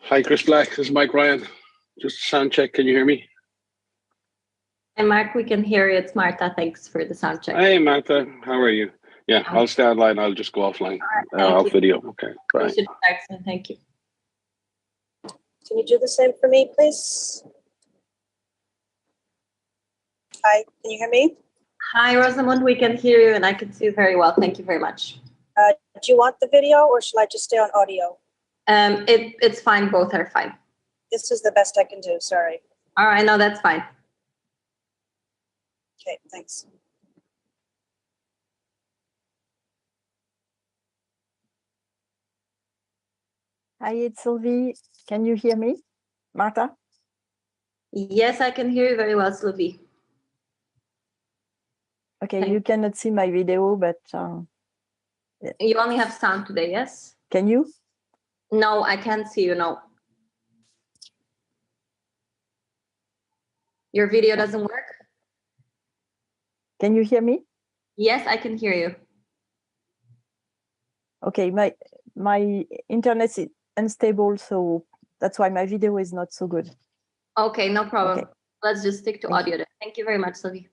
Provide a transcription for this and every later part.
Hi, Chris Black. This is Mike Ryan. Just a sound check. Can you hear me? Hi, Mark. We can hear you. It's Martha. Thanks for the sound check. Hey, Martha. How are you? Yeah, I'll stay online. I'll just go offline. Off video. Okay. Bye. Excellent. Thank you. Can you do the same for me, please? Hi, can you hear me? Hi, Rosamund. We can hear you and I can see you very well. Thank you very much. Do you want the video or shall I just stay on audio? It's fine. Both are fine. This is the best I can do. Sorry. All right. No, that's fine. Okay, thanks. Hi, it's Sylvie. Can you hear me, Martha? Yes, I can hear you very well, Sylvie. Okay, you cannot see my video, but you only have sound today, yes? Can you? No, I can't see you. No. Your video doesn't work? Can you hear me? Yes, I can hear you. Okay, my internet is unstable, so that's why my video is not so good. Okay, no problem. Okay. Let's just stick to audio then. Thank you very much, Sylvie.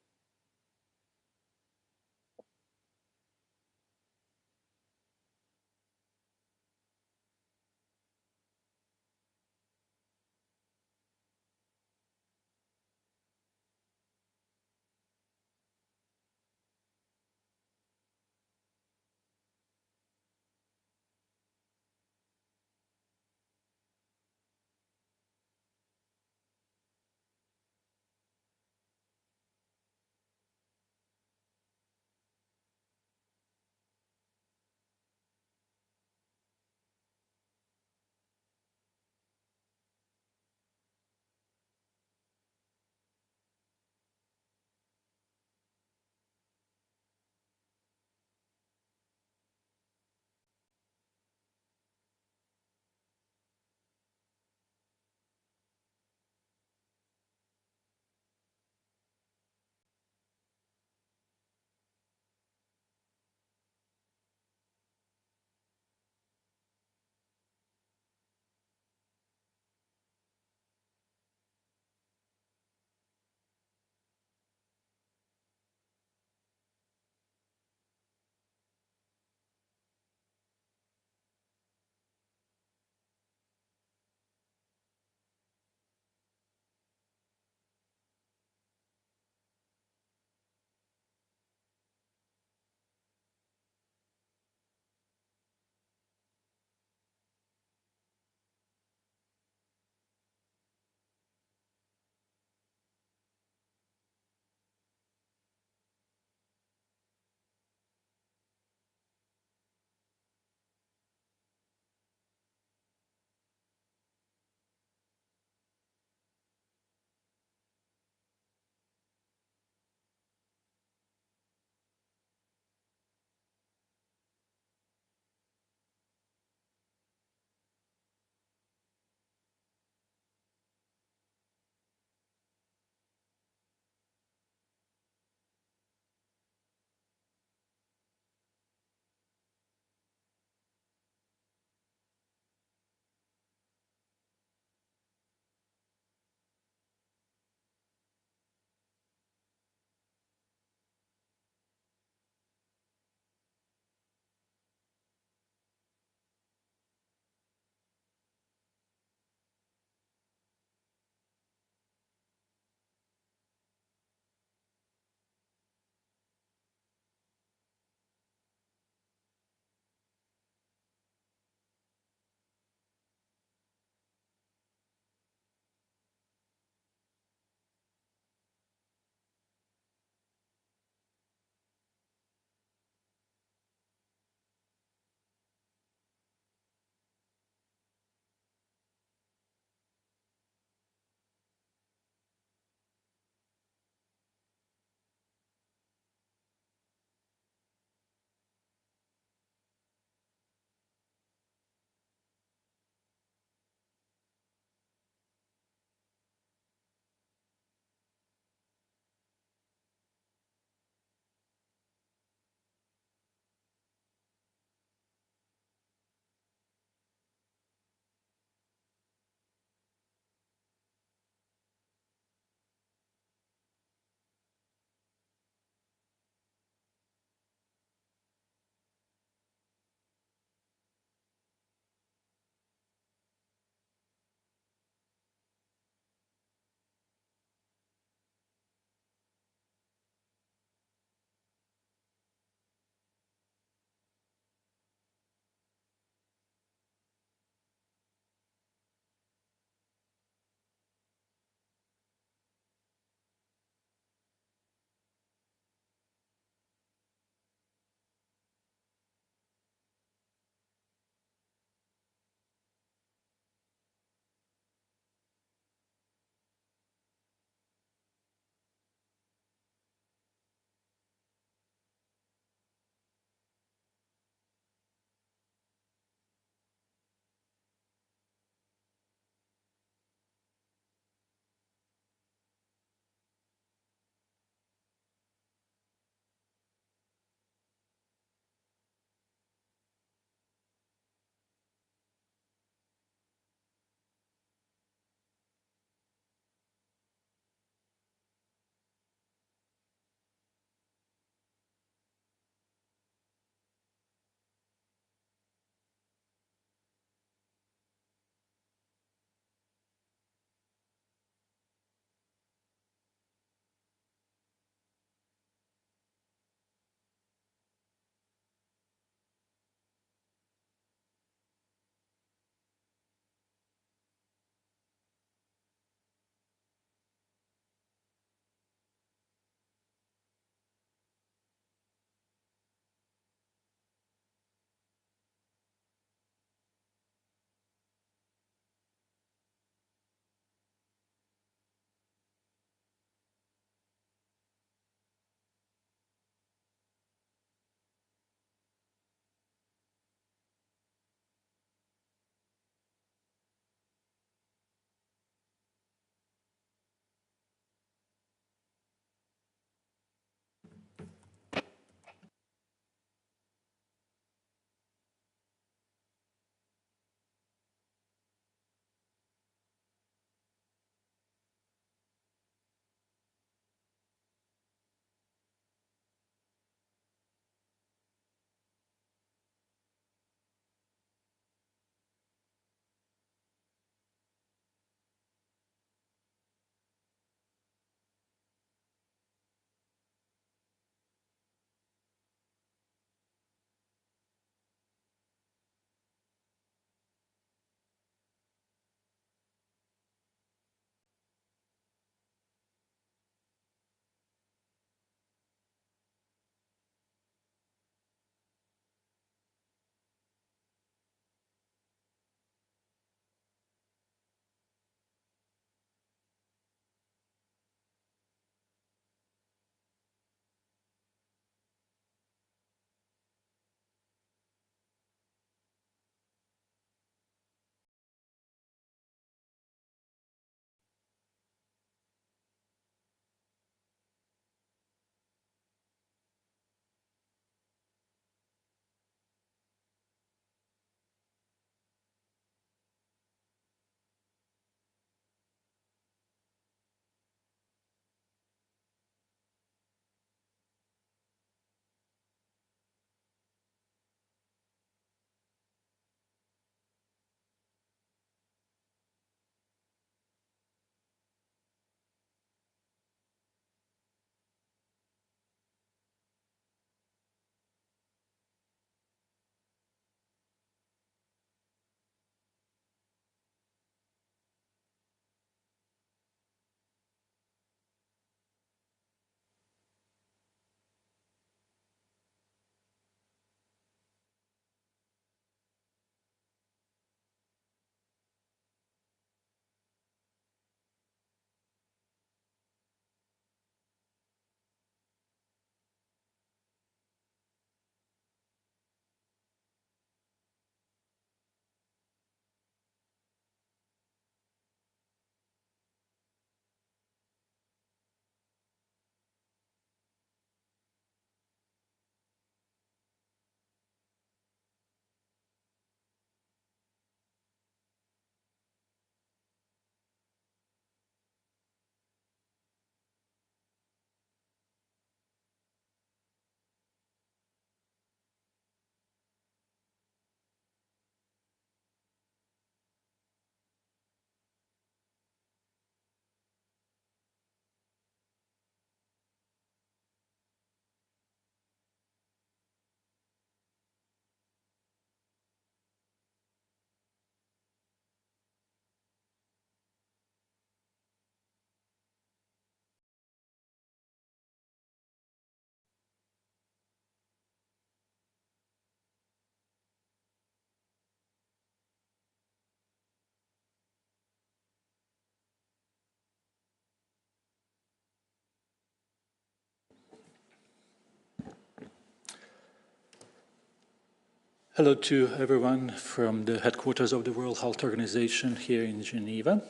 Hello to everyone from the headquarters of the World Health Organization here in Geneva.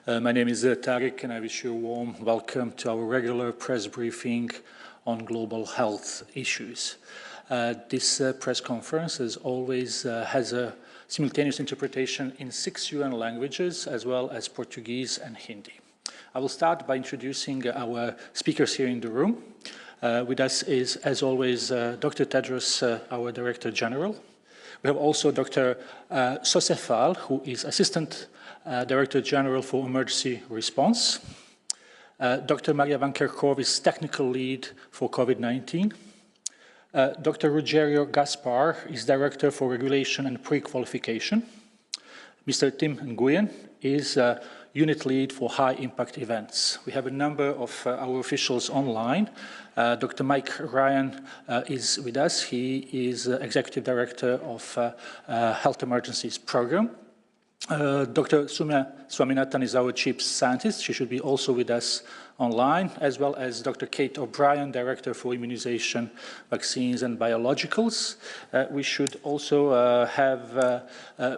My name is Tariq, and I wish you a warm welcome to our regular press briefing on global health issues. This press conference, as always, has a simultaneous interpretation in 6 UN languages, as well as Portuguese and Hindi. I will start by introducing our speakers here in the room. With us is, as always, Dr. Tedros, our Director General. We have also Dr. Sosefal, who is Assistant Director General for Emergency Response. Dr. Maria Van Kerkhove is Technical Lead for COVID-19. Dr. Rogério Gaspar is Director for Regulation and Pre-Qualification. Mr. Tim Nguyen is Unit Lead for High Impact Events. We have a number of our officials online. Dr. Mike Ryan is with us. He is Executive Director of Health Emergencies Program. Dr. Sumya Swaminathan is our Chief Scientist. She should be also with us online, as well as Dr. Kate O'Brien, Director for Immunization, Vaccines and Biologicals. We should also have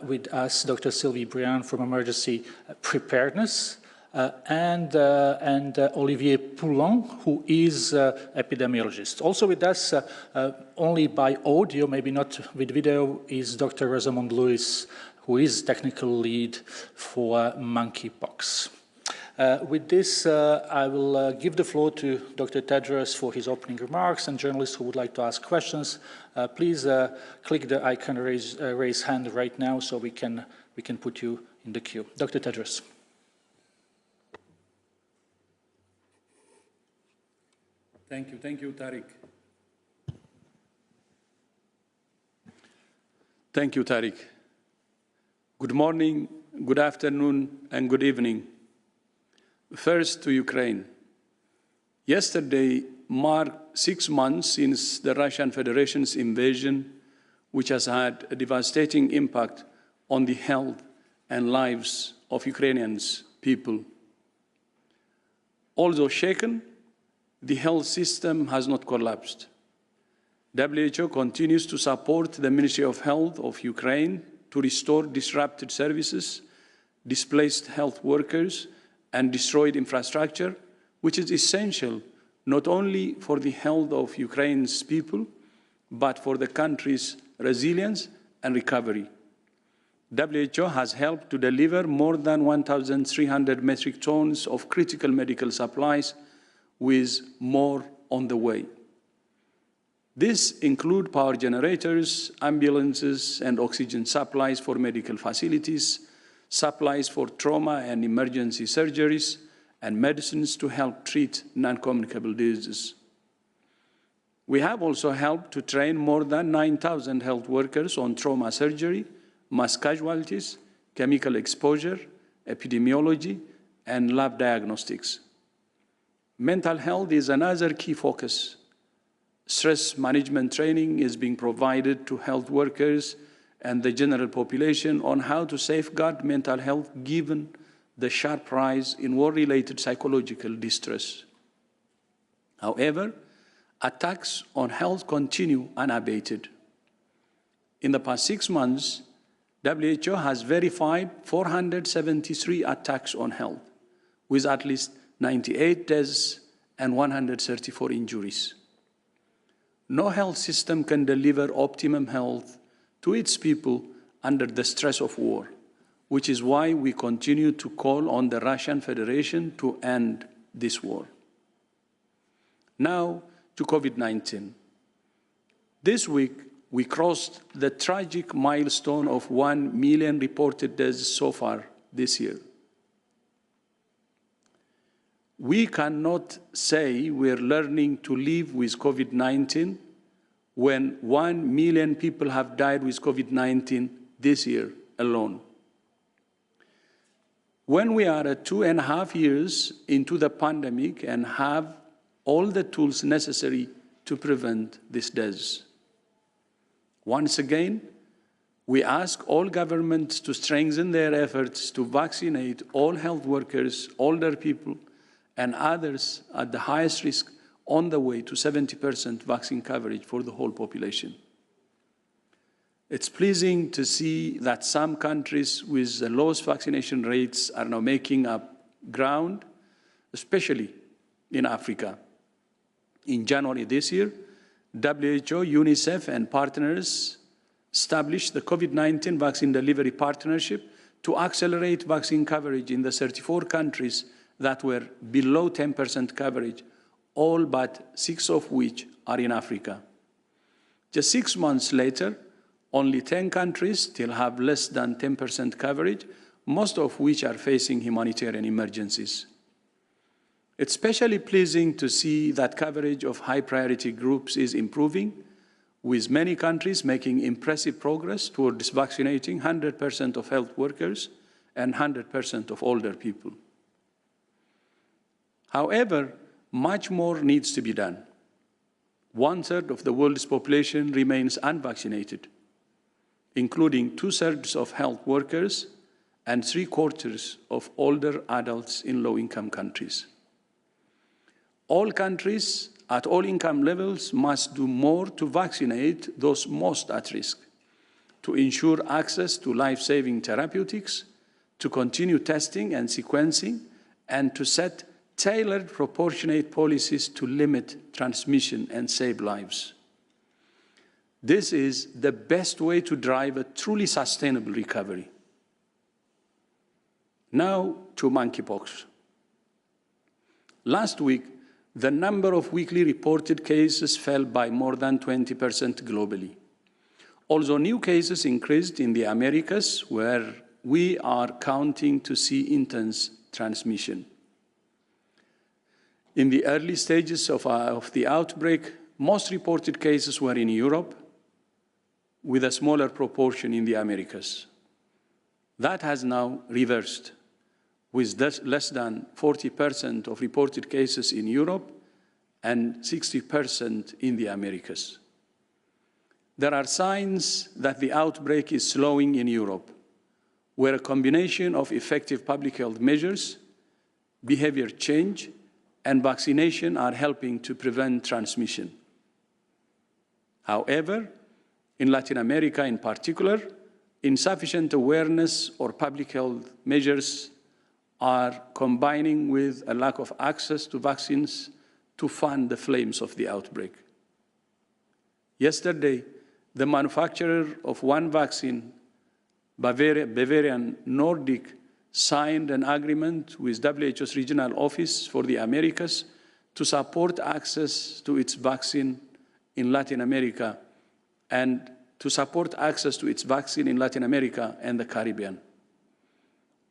with us Dr. Sylvie Briand from Emergency Preparedness, and Olivier Poulon, who is epidemiologist. Also with us, only by audio, maybe not with video, is Dr. Rosamond Lewis, who is Technical Lead for Monkeypox. With this, I will give the floor to Dr. Tedros for his opening remarks, and journalists who would like to ask questions, please click the icon raise hand right now so we can put you in the queue. Dr. Tedros. Thank you, Tariq. Thank you, Tariq. Good morning, good afternoon, and good evening. First to Ukraine. Yesterday marked 6 months since the Russian Federation's invasion, which has had a devastating impact on the health and lives of Ukrainians people. Although shaken, the health system has not collapsed. WHO continues to support the Ministry of Health of Ukraine to restore disrupted services, displaced health workers, and destroyed infrastructure, which is essential not only for the health of Ukraine's people, but for the country's resilience and recovery. WHO has helped to deliver more than 1,300 metric tons of critical medical supplies, with more on the way. This includes power generators, ambulances, and oxygen supplies for medical facilities, supplies for trauma and emergency surgeries, and medicines to help treat non-communicable diseases. We have also helped to train more than 9,000 health workers on trauma surgery, mass casualties, chemical exposure, epidemiology, and lab diagnostics. Mental health is another key focus. Stress management training is being provided to health workers and the general population on how to safeguard mental health given the sharp rise in war-related psychological distress. However, attacks on health continue unabated. In the past 6 months, WHO has verified 473 attacks on health, with at least 98 deaths and 134 injuries. No health system can deliver optimum health to its people under the stress of war, which is why we continue to call on the Russian Federation to end this war. Now to COVID-19. This week, we crossed the tragic milestone of 1 million reported deaths so far this year. We cannot say we're learning to live with COVID-19 when 1 million people have died with COVID-19 this year alone. When we are 2.5 years into the pandemic and have all the tools necessary to prevent these deaths. Once again, we ask all governments to strengthen their efforts to vaccinate all health workers, older people, and others at the highest risk on the way to 70% vaccine coverage for the whole population. It's pleasing to see that some countries with the lowest vaccination rates are now making up ground, especially in Africa. In January this year, WHO, UNICEF, and partners established the COVID-19 Vaccine Delivery Partnership to accelerate vaccine coverage in the 34 countries that were below 10% coverage, all but 6 of which are in Africa. Just 6 months later, only 10 countries still have less than 10% coverage, most of which are facing humanitarian emergencies. It's especially pleasing to see that coverage of high-priority groups is improving, with many countries making impressive progress towards vaccinating 100% of health workers and 100% of older people. However, much more needs to be done. 1/3 of the world's population remains unvaccinated, including 2/3 of health workers and 3/4 of older adults in low-income countries. All countries at all income levels must do more to vaccinate those most at risk, to ensure access to life-saving therapeutics, to continue testing and sequencing, and to set tailored, proportionate policies to limit transmission and save lives. This is the best way to drive a truly sustainable recovery. Now to monkeypox. Last week, the number of weekly reported cases fell by more than 20% globally. Although new cases increased in the Americas, where we are counting to see intense transmission. In the early stages of the outbreak, most reported cases were in Europe, with a smaller proportion in the Americas. That has now reversed, with less than 40% of reported cases in Europe and 60% in the Americas. There are signs that the outbreak is slowing in Europe, where a combination of effective public health measures, behavior change, and vaccination are helping to prevent transmission. However, in Latin America in particular, insufficient awareness or public health measures are combining with a lack of access to vaccines to fan the flames of the outbreak. Yesterday, the manufacturer of one vaccine, Bavarian Nordic, signed an agreement with WHO's regional office for the Americas to support access to its vaccine in Latin America and to support access to its vaccine in Latin America and the Caribbean.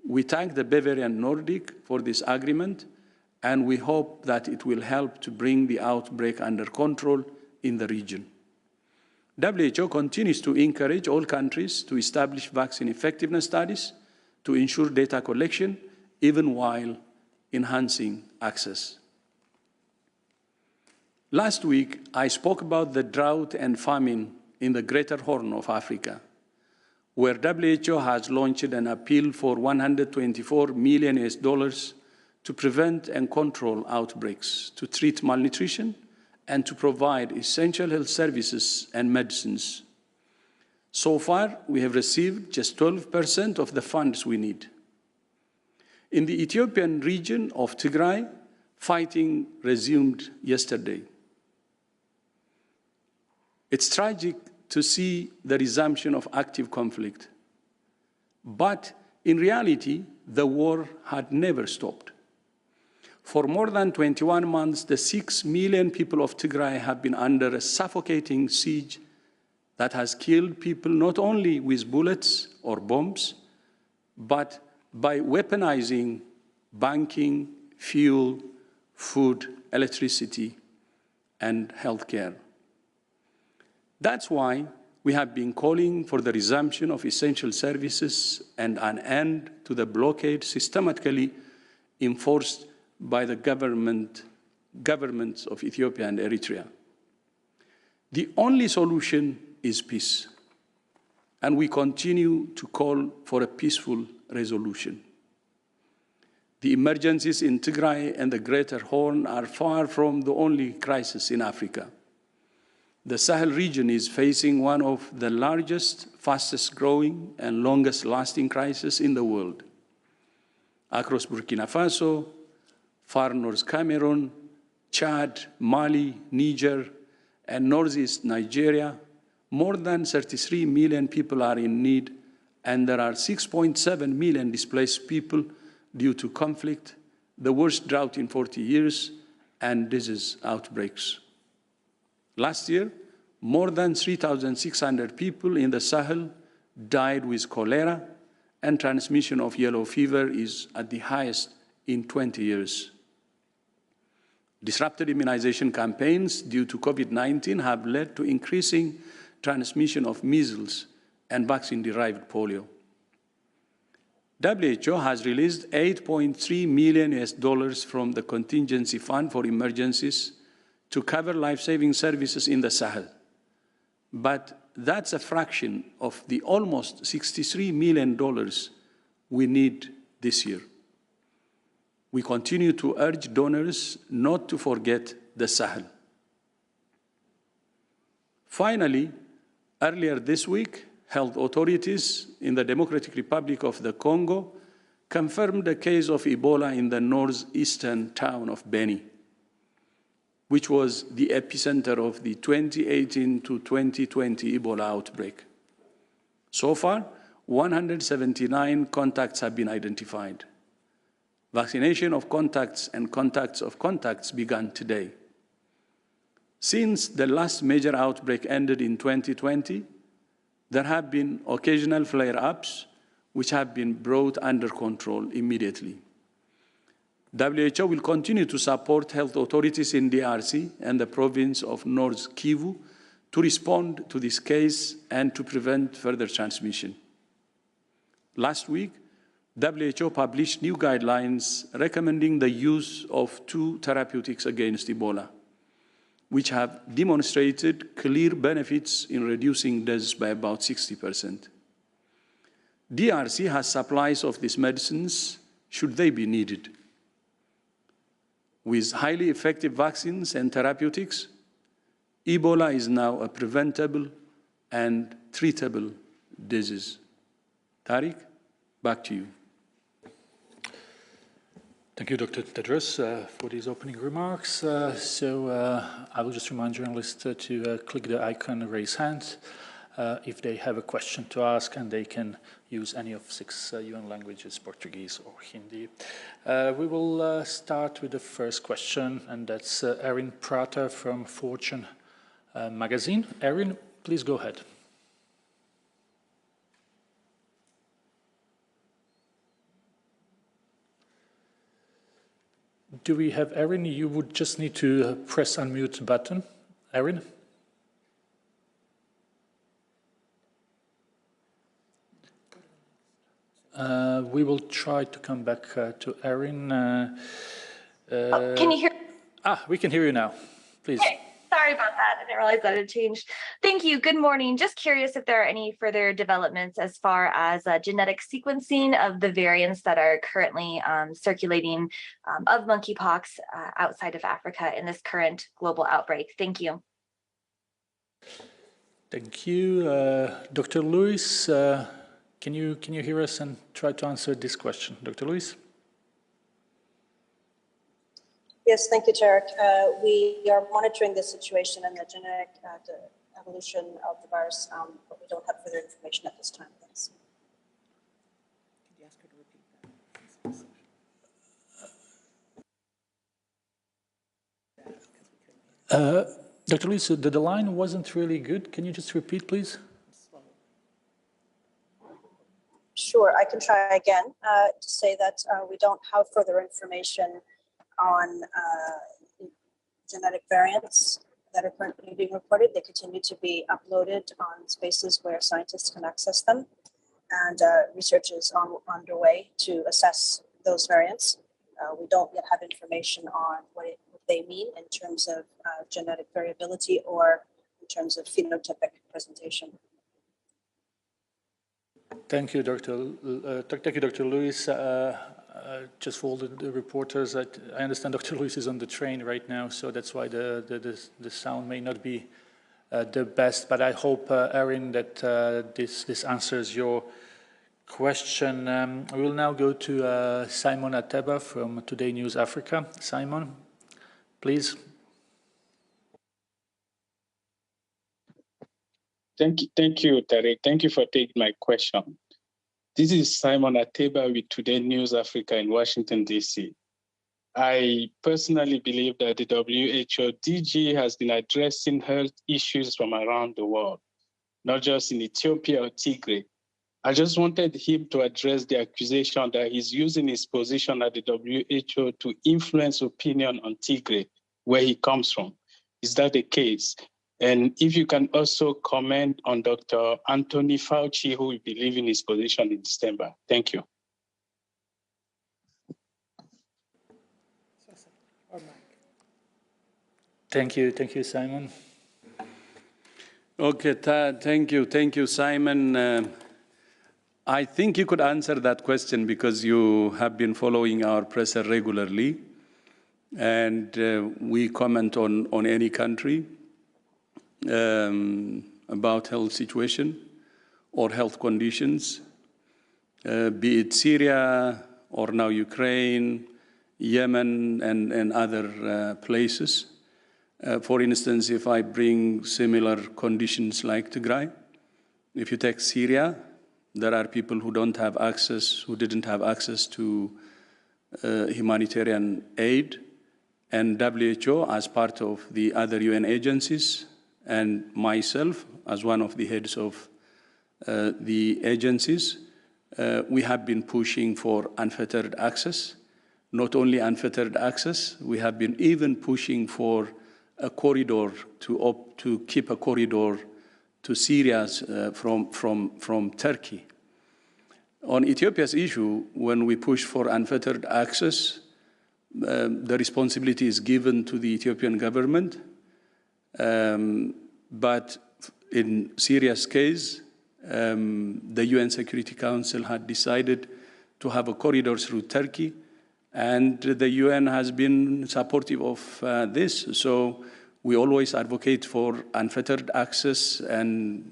We thank the Bavarian Nordic for this agreement, and we hope that it will help to bring the outbreak under control in the region. WHO continues to encourage all countries to establish vaccine effectiveness studies to ensure data collection, even while enhancing access. Last week, I spoke about the drought and famine in the Greater Horn of Africa, where WHO has launched an appeal for $124 million to prevent and control outbreaks, to treat malnutrition, and to provide essential health services and medicines. So far, we have received just 12% of the funds we need. In the Ethiopian region of Tigray, fighting resumed yesterday. It's tragic to see the resumption of active conflict. But in reality, the war had never stopped. For more than 21 months, the 6 million people of Tigray have been under a suffocating siege that has killed people not only with bullets or bombs, but by weaponizing banking, fuel, food, electricity, and healthcare. That's why we have been calling for the resumption of essential services and an end to the blockade systematically enforced by the governments of Ethiopia and Eritrea. The only solution is peace, and we continue to call for a peaceful resolution. The emergencies in Tigray and the Greater Horn are far from the only crisis in Africa. The Sahel region is facing one of the largest, fastest growing, and longest lasting crises in the world. Across Burkina Faso, far north Cameroon, Chad, Mali, Niger, and northeast Nigeria, more than 33 million people are in need, and there are 6.7 million displaced people due to conflict, the worst drought in 40 years, and disease outbreaks. Last year, more than 3,600 people in the Sahel died with cholera, and transmission of yellow fever is at the highest in 20 years. Disrupted immunization campaigns due to COVID-19 have led to increasing transmission of measles and vaccine-derived polio. WHO has released $8.3 million from the Contingency Fund for Emergencies to cover life-saving services in the Sahel. But that's a fraction of the almost $63 million we need this year. We continue to urge donors not to forget the Sahel. Finally, earlier this week, health authorities in the Democratic Republic of the Congo confirmed a case of Ebola in the northeastern town of Beni, which was the epicenter of the 2018 to 2020 Ebola outbreak. So far, 179 contacts have been identified. Vaccination of contacts and contacts of contacts began today. Since the last major outbreak ended in 2020, there have been occasional flare-ups which have been brought under control immediately. WHO will continue to support health authorities in DRC and the province of North Kivu to respond to this case and to prevent further transmission. Last week, WHO published new guidelines recommending the use of 2 therapeutics against Ebola, which have demonstrated clear benefits in reducing deaths by about 60%. DRC has supplies of these medicines should they be needed. With highly effective vaccines and therapeutics, Ebola is now a preventable and treatable disease. Tariq, back to you. Thank you, Dr. Tedros, for these opening remarks. I will just remind journalists to click the icon raise hand if they have a question to ask, and they can use any of 6 UN languages, Portuguese or Hindi. We will start with the first question, and that's Erin Prater from Fortune magazine. Erin, please go ahead. Do we have Erin? You would just need to press unmute button. Erin? We will try to come back to Erin. Can you hear? We can hear you now. Please. Okay. Sorry about that. I didn't realize that had changed. Thank you. Good morning. Just curious if there are any further developments as far as genetic sequencing of the variants that are currently circulating of monkeypox outside of Africa in this current global outbreak. Thank you. Thank you. Dr. Lewis, can you hear us and try to answer this question? Dr. Lewis? Yes, thank you, Tarek. We are monitoring the situation and the genetic evolution of the virus, but we don't have further information at this time. Thanks. Could you ask her to repeat that? Dr. Lewis, the line wasn't really good. Can you just repeat, please? Sure, I can try again to say that we don't have further information on genetic variants that are currently being reported. They continue to be uploaded on spaces where scientists can access them, and research is underway to assess those variants. We don't yet have information on what they mean in terms of genetic variability or in terms of phenotypic presentation. Thank you, Dr. Lewis. Just for all the reporters, I understand Dr. Lewis is on the train right now, so that's why the sound may not be the best. But I hope, Erin, that this answers your question. We will now go to Simon Ateba from Today News Africa. Simon, please. Thank you, Tariq. Thank you for taking my question. This is Simon Ateba with Today News Africa in Washington, D.C. I personally believe that the WHO DG has been addressing health issues from around the world, not just in Ethiopia or Tigray. I just wanted him to address the accusation that he's using his position at the WHO to influence opinion on Tigray, where he comes from. Is that the case? And if you can also comment on Dr. Anthony Fauci, who will be leaving his position in December. Thank you. Thank you, Simon. Okay, thank you, Simon. I think you could answer that question because you have been following our press regularly, and we comment on any country about health situation or health conditions, be it Syria or now Ukraine, Yemen, and other places. For instance, if I bring similar conditions like Tigray, if you take Syria, there are people who didn't have access to humanitarian aid, and WHO, as part of the other UN agencies, and myself, as one of the heads of the agencies, we have been pushing for unfettered access. Not only unfettered access, we have been even pushing for a corridor to keep a corridor to Syria from Turkey. On Ethiopia's issue, when we push for unfettered access, the responsibility is given to the Ethiopian government. But in Syria's case, the UN Security Council had decided to have a corridor through Turkey, and the UN has been supportive of this. So we always advocate for unfettered access and,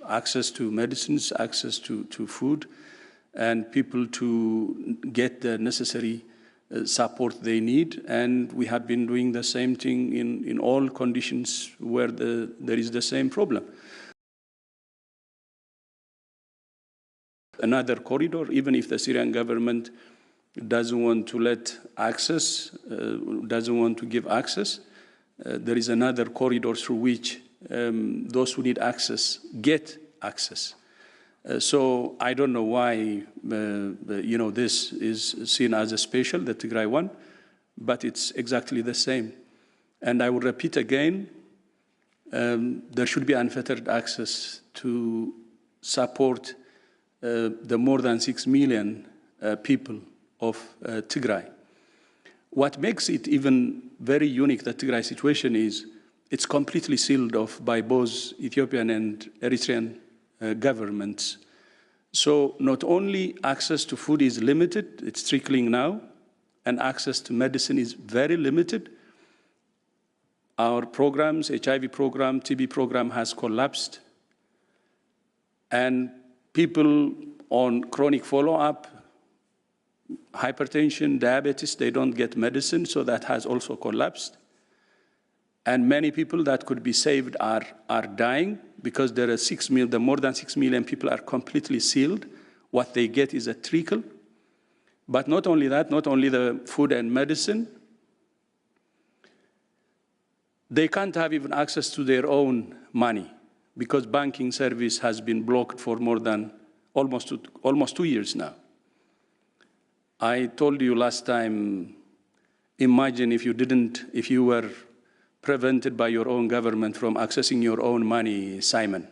access to medicines, access to food, and people to get the necessary support they need. And we have been doing the same thing in all conditions where there is the same problem. Another corridor, even if the Syrian government doesn't want to let access, doesn't want to give access, there is another corridor through which those who need access get access. So I don't know why, this is seen as a special, the Tigray one, but it's exactly the same. And I will repeat again, there should be unfettered access to support the more than 6 million people of Tigray. What makes it even very unique, the Tigray situation, is it's completely sealed off by both Ethiopian and Eritrean governments. So not only access to food is limited, it's trickling now, and access to medicine is very limited. Our programs, HIV program, TB program, has collapsed. And people on chronic follow-up, hypertension, diabetes, they don't get medicine, so that has also collapsed. And many people that could be saved are dying because there are the more than 6 million people are completely sealed. What they get is a trickle. But not only that, not only the food and medicine, they can't have even access to their own money because banking service has been blocked for more than almost 2 years now. I told you last time, imagine if you were prevented by your own government from accessing your own money, Simon.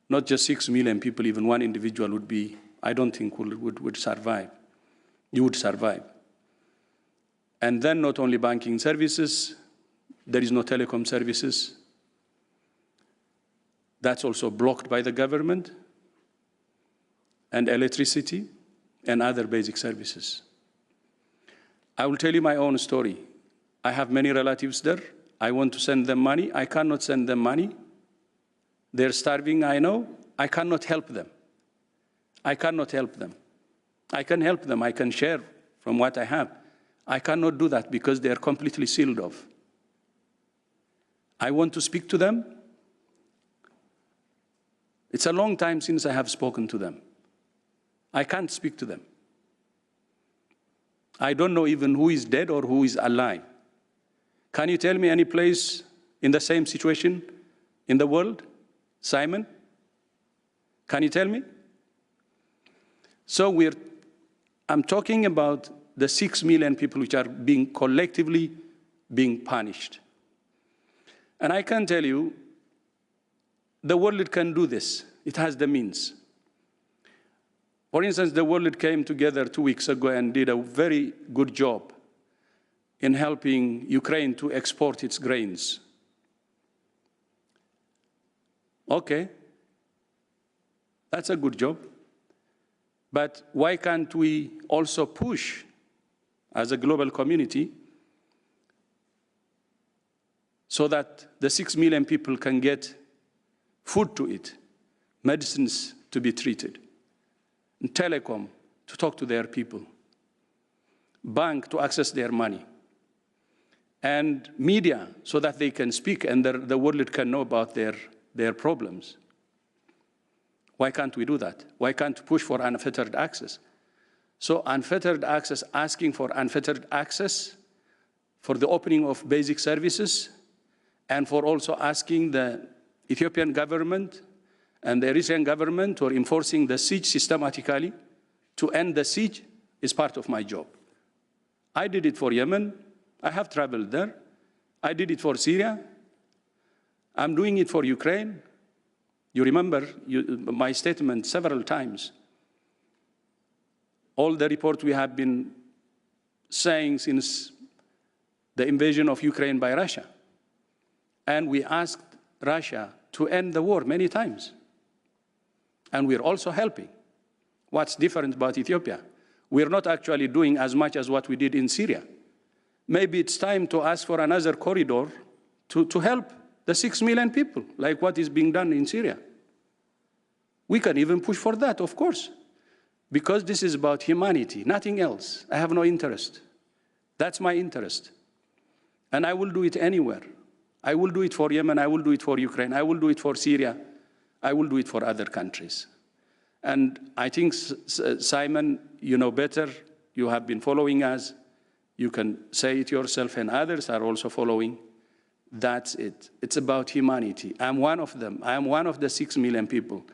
Not just 6 million people, even one individual would be, I don't think would survive. You would survive. And then not only banking services, there is no telecom services. That's also blocked by the government, and electricity and other basic services. I will tell you my own story. I have many relatives there. I want to send them money. I cannot send them money. They're starving, I know. I cannot help them. I cannot help them. I can help them. I can share from what I have. I cannot do that because they are completely sealed off. I want to speak to them. It's a long time since I have spoken to them. I can't speak to them. I don't know even who is dead or who is alive. Can you tell me any place in the same situation in the world? Simon? Can you tell me? So I'm talking about the 6 million people which are collectively being punished. And I can tell you, the world can do this. It has the means. For instance, the world came together 2 weeks ago and did a very good job in helping Ukraine to export its grains. Okay, that's a good job. But why can't we also push, as a global community, so that the 6 million people can get food to eat, medicines to be treated, and telecom to talk to their people, bank to access their money, and media so that they can speak and the world can know about their problems. Why can't we do that? Why can't we push for unfettered access? So unfettered access, asking for unfettered access for the opening of basic services, and for also asking the Ethiopian government and the Eritrean government who are enforcing the siege systematically to end the siege is part of my job. I did it for Yemen. I have traveled there. I did it for Syria. I'm doing it for Ukraine. You remember my statement several times. All the reports we have been saying since the invasion of Ukraine by Russia. And we asked Russia to end the war many times. And we're also helping. What's different about Ethiopia? We're not actually doing as much as what we did in Syria. Maybe it's time to ask for another corridor to help the 6 million people, like what is being done in Syria. We can even push for that, of course, because this is about humanity, nothing else. I have no interest. That's my interest. And I will do it anywhere. I will do it for Yemen, I will do it for Ukraine, I will do it for Syria, I will do it for other countries. And I think, Simon, you know better, you have been following us, you can say it yourself and others are also following. That's it. It's about humanity. I'm one of them. I am one of the 6 million people.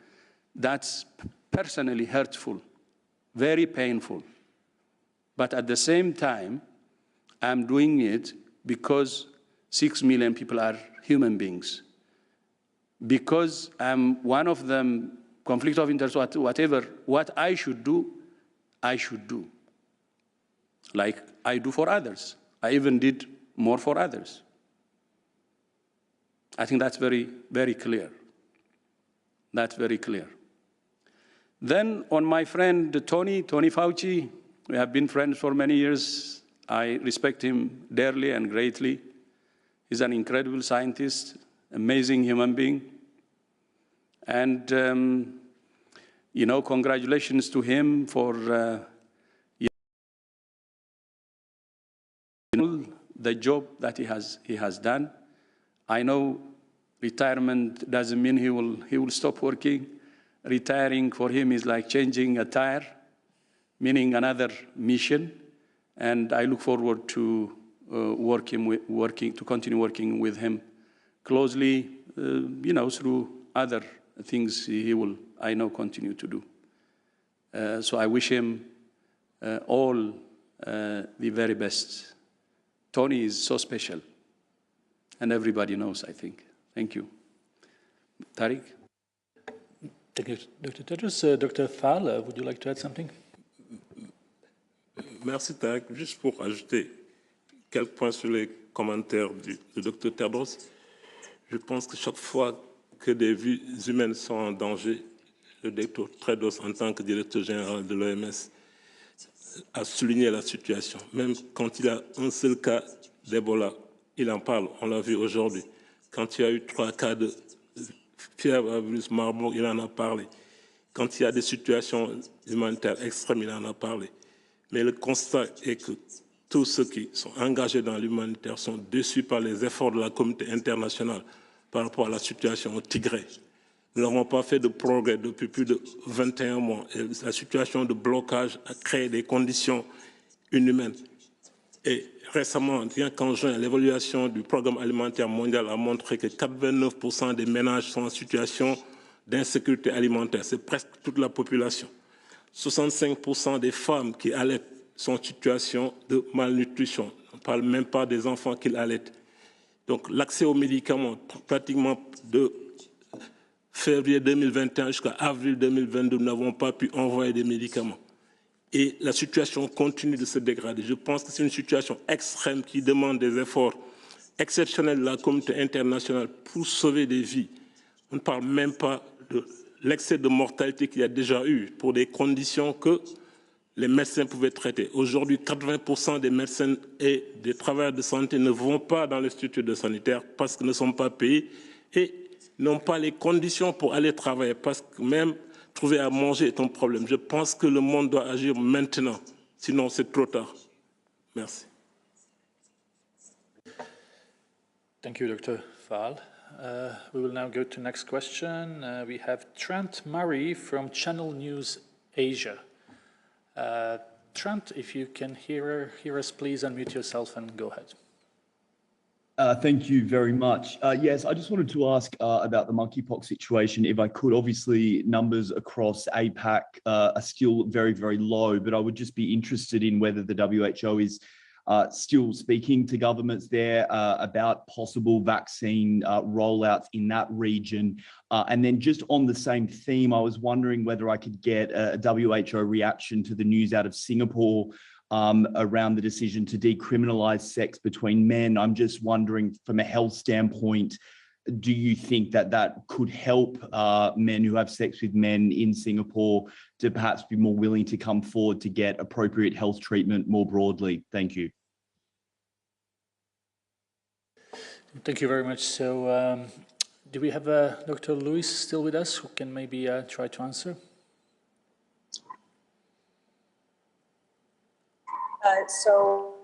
That's personally hurtful, very painful. But at the same time, I'm doing it because 6 million people are human beings. Because I'm one of them, conflict of interest, whatever, what I should do, I should do. Like I do for others. I even did more for others. I think that's very, very clear. That's very clear. Then on my friend Tony Fauci, we have been friends for many years. I respect him dearly and greatly. He's an incredible scientist, amazing human being. And, you know, congratulations to him for the job that he has done. I know retirement doesn't mean he will stop working. Retiring for him is like changing a tire, meaning another mission. And I look forward to continue working with him closely, you know, through other things he will, I know, continue to do. So I wish him all the very best. Tony is so special, and everybody knows, I think. Thank you. Tariq? Thank you, Dr. Tedros. Dr. Fall, would you like to add something? Merci, Tariq. Juste pour ajouter quelques points sur les commentaires du Dr. Tedros. Je pense que chaque fois que des vies humaines sont en danger, le Dr. Tedros, en tant que directeur général de l'OMS, a souligné la situation. Même quand il y a un seul cas d'Ebola il en parle, on l'a vu aujourd'hui. Quand il y a eu 3 cas de fièvre à virus Marburg, il en a parlé. Quand il y a des situations humanitaires extrêmes, il en a parlé. Mais le constat est que tous ceux qui sont engagés dans l'humanitaire sont déçus par les efforts de la communauté internationale par rapport à la situation au Tigré. Nous n'avons pas fait de progrès depuis plus de 21 mois. Et la situation de blocage a créé des conditions inhumaines. Et récemment, rien qu'en juin, l'évaluation du programme alimentaire mondial a montré que 89% des ménages sont en situation d'insécurité alimentaire. C'est presque toute la population. 65% des femmes qui allaitent sont en situation de malnutrition. On ne parle même pas des enfants qui allaitent. Donc l'accès aux médicaments, pratiquement de février 2021 jusqu'à avril 2022, nous n'avons pas pu envoyer des médicaments. Et la situation continue de se dégrader. Je pense que c'est une situation extrême qui demande des efforts exceptionnels de la communauté internationale pour sauver des vies. On ne parle même pas de l'excès de mortalité qu'il y a déjà eu pour des conditions que les médecins pouvaient traiter. Aujourd'hui, 80% des médecins et des travailleurs de santé ne vont pas dans les structures de sanitaire parce qu'ils ne sont pas payés et n'ont pas les conditions pour aller travailler, parce que même trouver à manger est un problème. Je pense que le monde doit agir maintenant, sinon c'est trop tard. Merci. Thank you, Dr. Faal. We will now go to the next question. We have Trent Murray from Channel News Asia. Trent, if you can hear us, please unmute yourself and go ahead. Thank you very much. Yes, I just wanted to ask about the monkeypox situation, if I could. Obviously, numbers across APAC are still very, very low, but I would just be interested in whether the WHO is still speaking to governments there about possible vaccine rollouts in that region. And then just on the same theme, I was wondering whether I could get a WHO reaction to the news out of Singapore around the decision to decriminalize sex between men. I'm just wondering, from a health standpoint, do you think that that could help men who have sex with men in Singapore to perhaps be more willing to come forward to get appropriate health treatment more broadly? Thank you. Thank you very much. So do we have Dr. Lewis still with us who can maybe try to answer? So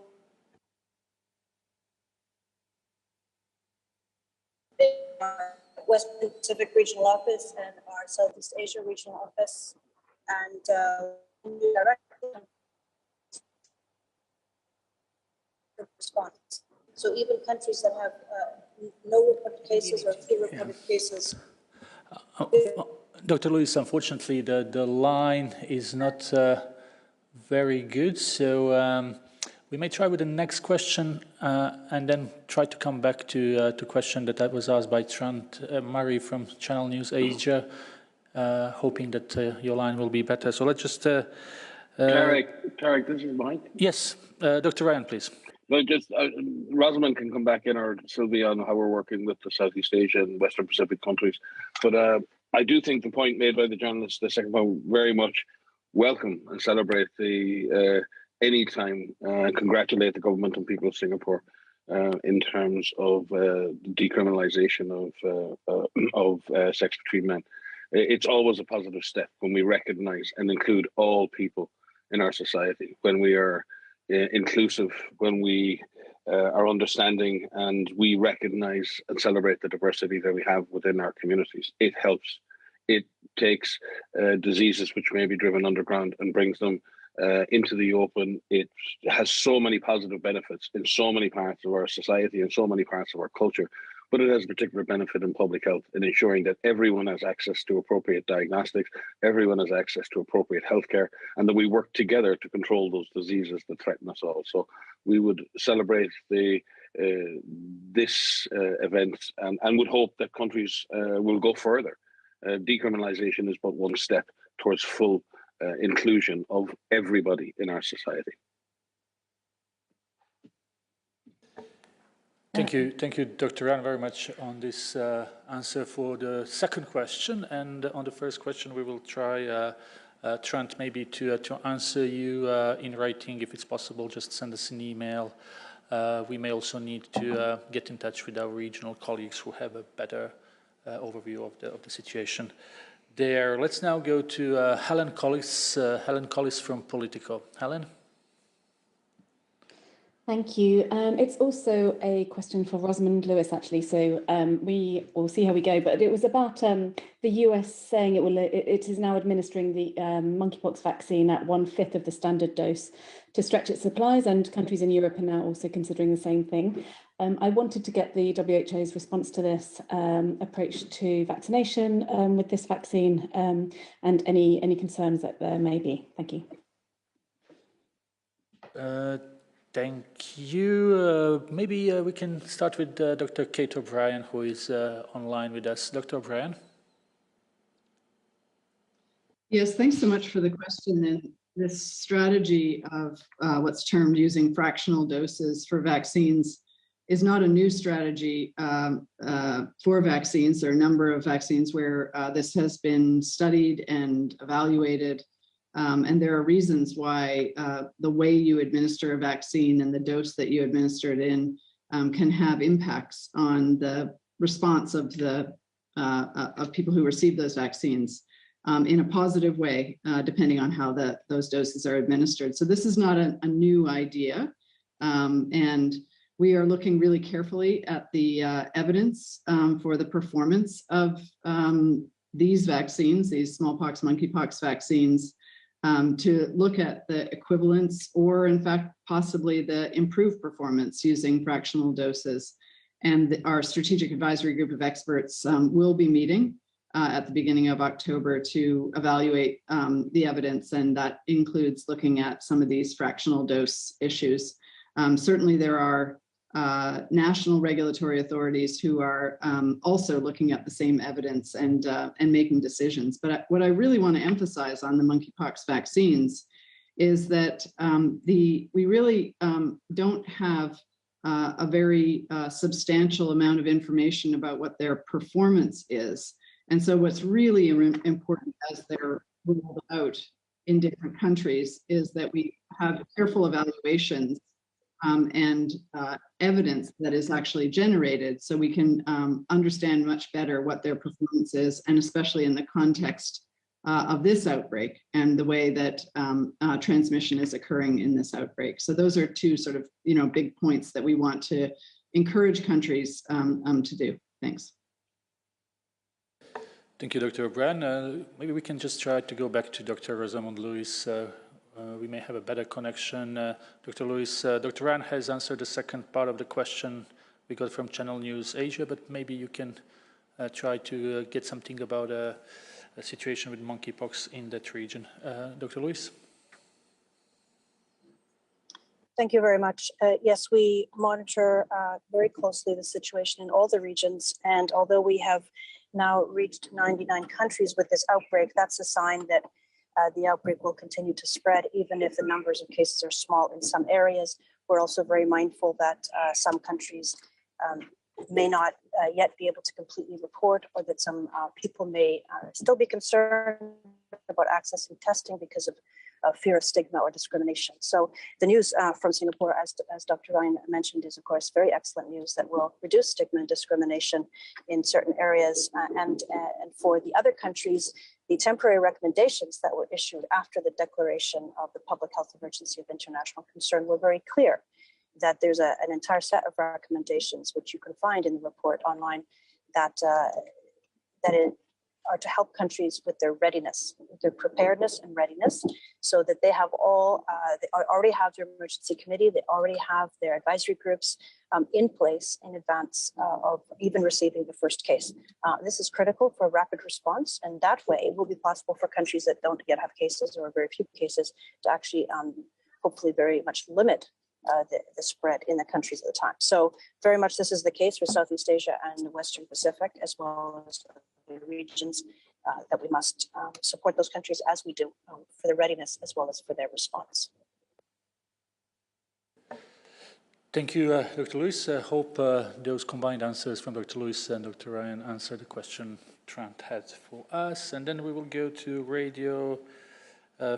Western Pacific Regional Office and our Southeast Asia Regional Office, and directly response. So even countries that have no reported cases or few reported cases. Dr. Lewis, unfortunately, the line is not very good, so we may try with the next question and then try to come back to question that was asked by Trent Murray from Channel News Asia, hoping that your line will be better. So let's just... Tarek, this is Mike. Yes, Dr. Ryan, please. No, just Rosamond can come back in, or Sylvia, on how we're working with the Southeast Asia and Western Pacific countries. But I do think the point made by the journalist, the second point, very much welcome and celebrate the anytime congratulate the government and people of Singapore in terms of decriminalization of sex between men. It's always a positive step when we recognize and include all people in our society, when we are inclusive, when we are understanding, and we recognize and celebrate the diversity that we have within our communities. It helps. It takes diseases which may be driven underground and brings them into the open. It has so many positive benefits in so many parts of our society and so many parts of our culture, but it has a particular benefit in public health in ensuring that everyone has access to appropriate diagnostics, everyone has access to appropriate healthcare, and that we work together to control those diseases that threaten us all. So we would celebrate this event and would hope that countries will go further. Decriminalization is but one step towards full inclusion of everybody in our society. Thank you, Dr. Ryan, very much on this answer for the second question. And on the first question, we will try, Trent, maybe to answer you in writing, if it's possible. Just send us an email we may also need to get in touch with our regional colleagues who have a better overview of the situation there. Let's now go to Helen Collis from Politico. Helen? Thank you. It's also a question for Rosamund Lewis, actually, so we will see how we go. But it was about the US saying it is now administering the monkeypox vaccine at 1/5 of the standard dose to stretch its supplies, and countries in Europe are now also considering the same thing. I wanted to get the WHO's response to this approach to vaccination with this vaccine and any concerns that there may be. Thank you. Thank you. Maybe we can start with Dr. Kate O'Brien, who is online with us. Dr. O'Brien? Yes, thanks so much for the question. And this strategy of what's termed using fractional doses for vaccines is not a new strategy for vaccines. There are a number of vaccines where this has been studied and evaluated. And there are reasons why the way you administer a vaccine and the dose that you administer it in can have impacts on the response of people who receive those vaccines in a positive way, depending on how those doses are administered. So this is not a new idea. And we are looking really carefully at the evidence for the performance of these vaccines, these smallpox, monkeypox vaccines, to look at the equivalence or, in fact, possibly the improved performance using fractional doses. And our strategic advisory group of experts will be meeting at the beginning of October to evaluate the evidence, and that includes looking at some of these fractional dose issues. Certainly there are national regulatory authorities who are also looking at the same evidence and making decisions. But what I really want to emphasize on the monkeypox vaccines is that we really don't have a very substantial amount of information about what their performance is. And so what's really important as they're rolled out in different countries is that we have careful evaluations and evidence that is actually generated so we can understand much better what their performance is, and especially in the context of this outbreak and the way that transmission is occurring in this outbreak. So those are two sort of big points that we want to encourage countries to do. Thanks. Thank you, Dr. O'Brien. Maybe we can just try to go back to Dr. Rosamund Lewis. We may have a better connection. Dr. Lewis, Dr. Ryan has answered the second part of the question we got from Channel News Asia, but maybe you can try to get something about a situation with monkeypox in that region. Dr. Lewis? Thank you very much. Yes, we monitor very closely the situation in all the regions, and although we have now reached 99 countries with this outbreak, that's a sign that the outbreak will continue to spread, even if the numbers of cases are small in some areas. We're also very mindful that some countries may not yet be able to completely report, or that some people may still be concerned about accessing testing because of fear of stigma or discrimination. So the news from Singapore, as Dr. Ryan mentioned, is of course very excellent news that will reduce stigma and discrimination in certain areas. And for the other countries, the temporary recommendations that were issued after the declaration of the public health emergency of international concern were very clear, that there's an entire set of recommendations, which you can find in the report online, that are to help countries with their readiness, their preparedness and readiness, so that they have they already have their emergency committee, they already have their advisory groups in place in advance of even receiving the first case. This is critical for rapid response, and that way it will be possible for countries that don't yet have cases or very few cases to actually hopefully very much limit the spread in the countries at the time. So very much this is the case for Southeast Asia and the Western Pacific, as well as the regions that we must support those countries as we do for their readiness as well as for their response. Thank you, Dr. Lewis. I hope those combined answers from Dr. Lewis and Dr. Ryan answer the question Trent had for us. And then we will go to Radio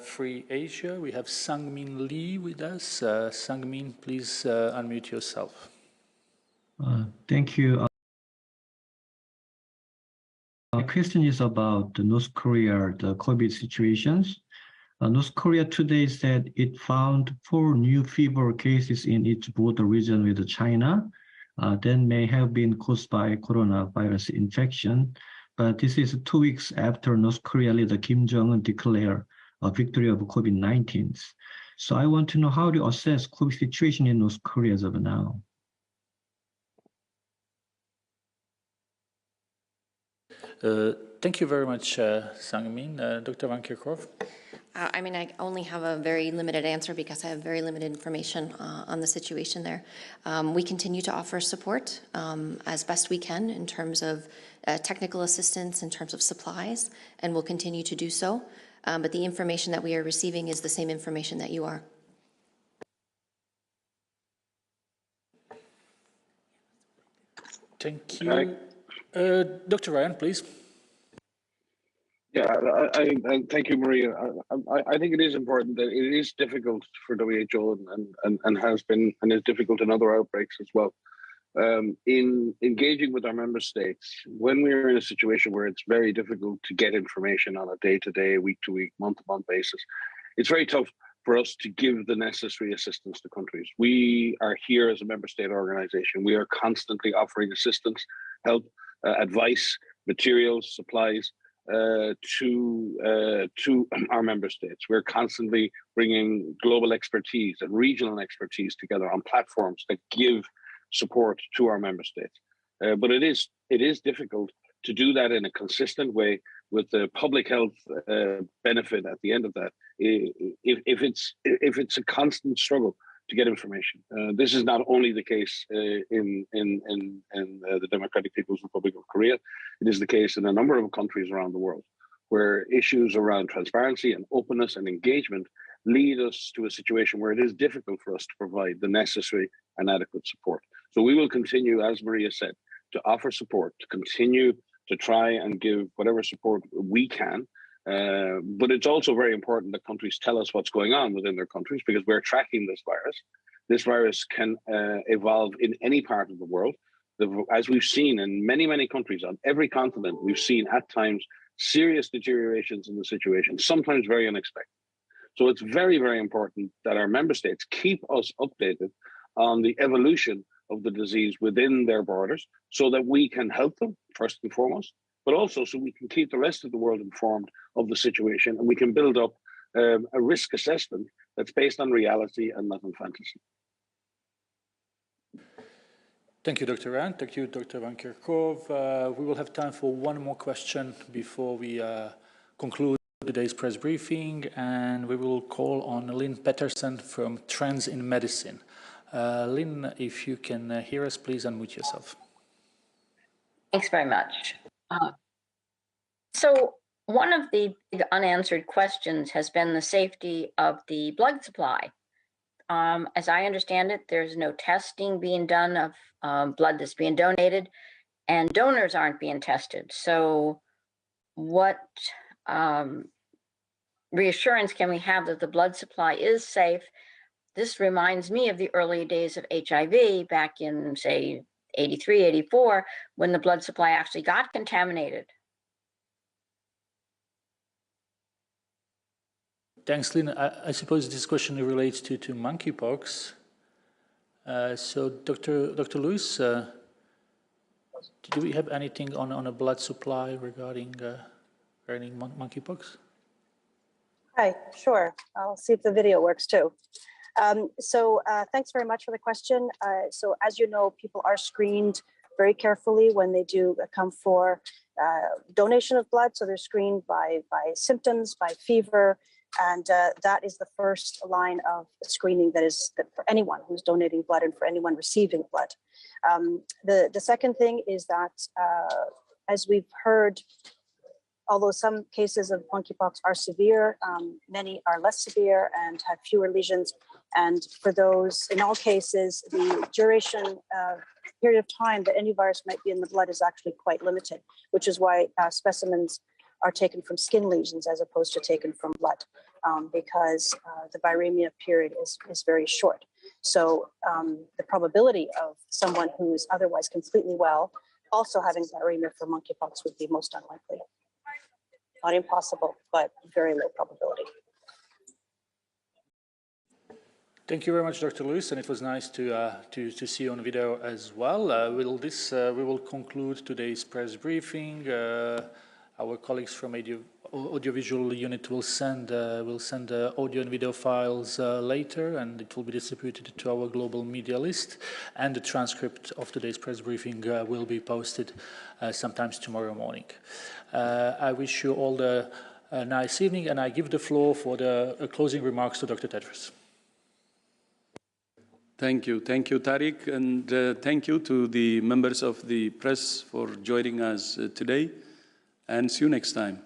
Free Asia, we have Sangmin Lee with us. Sangmin, please unmute yourself. Thank you. My question is about the North Korea, the COVID situations. North Korea today said it found 4 new fever cases in its border region with China that may have been caused by coronavirus infection. But this is 2 weeks after North Korea leader Kim Jong-un declared a victory of COVID-19. So I want to know how to assess COVID situation in North Korea as of now. Thank you very much, Sangmin. Dr. Van Kerkhove. I mean, I only have a very limited answer because I have very limited information on the situation there. We continue to offer support as best we can in terms of technical assistance, in terms of supplies, and we'll continue to do so. But the information that we are receiving is the same information that you are. Thank you. Dr. Ryan, please. Yeah, I thank you, Maria. I think it is important that it is difficult for WHO and has been and is difficult in other outbreaks as well. In engaging with our member states, when we're in a situation where it's very difficult to get information on a day-to-day, week-to-week, month-to-month basis, it's very tough for us to give the necessary assistance to countries. We are here as a member state organization. We are constantly offering assistance, help, advice, materials, supplies to our member states. We're constantly bringing global expertise and regional expertise together on platforms that give support to our member states. But it is difficult to do that in a consistent way with the public health benefit at the end of that. If it's a constant struggle to get information. This is not only the case in the Democratic People's Republic of Korea. It is the case in a number of countries around the world where issues around transparency and openness and engagement lead us to a situation where it is difficult for us to provide the necessary and adequate support. So we will continue, as Maria said, to offer support, to continue to try and give whatever support we can. But it's also very important that countries tell us what's going on within their countries because we're tracking this virus. This virus can evolve in any part of the world. As we've seen in many, many countries on every continent, we've seen at times serious deteriorations in the situation, sometimes very unexpected. So it's very, very important that our member states keep us updated on the evolution of the disease within their borders so that we can help them first and foremost, but also so we can keep the rest of the world informed of the situation and we can build up a risk assessment that's based on reality and not on fantasy. Thank you, Dr. Rand. Thank you, Dr. Van Kerkhove. We will have time for one more question before we conclude today's press briefing, and we will call on Lynn Peterson from Trends in Medicine. Lynn, if you can hear us, please unmute yourself. Thanks very much. So one of the unanswered questions has been the safety of the blood supply. As I understand it, there's no testing being done of blood that's being donated, and donors aren't being tested. So what reassurance can we have that the blood supply is safe? This reminds me of the early days of HIV back in, say, 83, 84, when the blood supply actually got contaminated. Thanks, Lynn. I suppose this question relates to monkeypox. So, Dr. Lewis, do we have anything on a blood supply regarding monkeypox? Hi, sure. I'll see if the video works too. Thanks very much for the question. So as you know, people are screened very carefully when they do come for donation of blood. So they're screened by symptoms, by fever, and that is the first line of screening that for anyone who's donating blood and for anyone receiving blood. The second thing is that, as we've heard, although some cases of monkeypox are severe, many are less severe and have fewer lesions. And for those, in all cases, the duration period of time that any virus might be in the blood is actually quite limited, which is why specimens are taken from skin lesions as opposed to taken from blood. because the viremia period is very short. So the probability of someone who's otherwise completely well also having viremia for monkeypox would be most unlikely. Not impossible, but very low probability. Thank you very much, Dr. Lewis, and it was nice to see you on video as well. We will conclude today's press briefing. Our colleagues from audiovisual unit will send audio and video files later, and it will be distributed to our global media list. And the transcript of today's press briefing will be posted sometimes tomorrow morning. I wish you all a nice evening, and I give the floor for the closing remarks to Dr. Tedros. Thank you, Tariq, and thank you to the members of the press for joining us today, and see you next time.